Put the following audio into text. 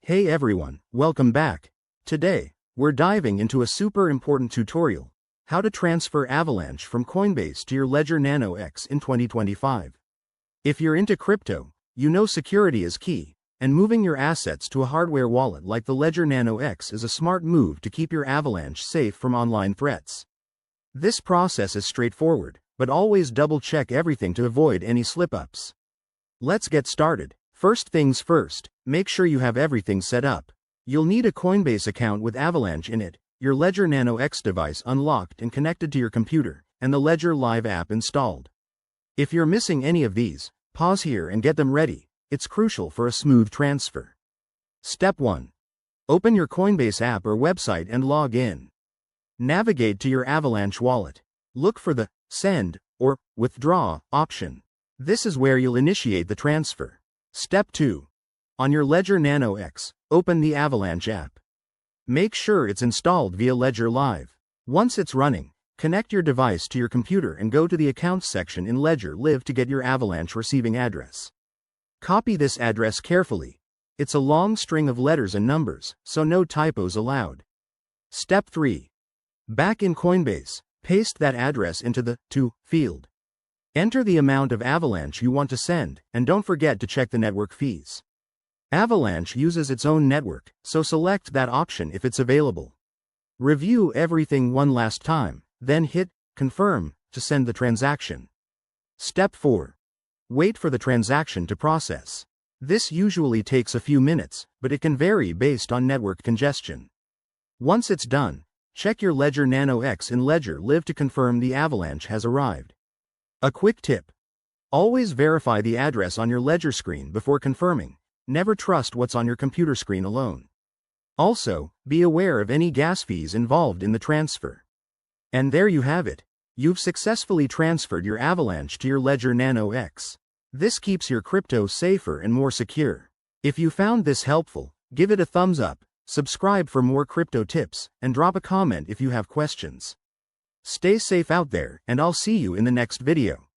Hey everyone, welcome back. Today, we're diving into a super important tutorial, how to transfer Avalanche from Coinbase to your Ledger Nano X in 2025. If you're into crypto, you know security is key, and moving your assets to a hardware wallet like the Ledger Nano X is a smart move to keep your Avalanche safe from online threats. This process is straightforward, but always double-check everything to avoid any slip-ups. Let's get started. First things first, make sure you have everything set up. You'll need a Coinbase account with Avalanche in it, your Ledger Nano X device unlocked and connected to your computer, and the Ledger Live app installed. If you're missing any of these, pause here and get them ready. It's crucial for a smooth transfer. Step 1. Open your Coinbase app or website and log in. Navigate to your Avalanche wallet. Look for the Send or Withdraw option. This is where you'll initiate the transfer. Step 2. On your Ledger Nano X, open the Avalanche app. Make sure it's installed via Ledger Live. Once it's running, connect your device to your computer and go to the Accounts section in Ledger Live to get your Avalanche receiving address. Copy this address carefully. It's a long string of letters and numbers, so no typos allowed. Step 3. Back in Coinbase, paste that address into the To field. Enter the amount of Avalanche you want to send, and don't forget to check the network fees. Avalanche uses its own network, so select that option if it's available. Review everything one last time, then hit Confirm to send the transaction. Step 4. Wait for the transaction to process. This usually takes a few minutes, but it can vary based on network congestion. Once it's done, check your Ledger Nano X in Ledger Live to confirm the Avalanche has arrived. A quick tip. Always verify the address on your Ledger screen before confirming. Never trust what's on your computer screen alone. Also, be aware of any gas fees involved in the transfer. And there you have it. You've successfully transferred your Avalanche to your Ledger Nano X. This keeps your crypto safer and more secure. If you found this helpful, give it a thumbs up, subscribe for more crypto tips, and drop a comment if you have questions. Stay safe out there, and I'll see you in the next video.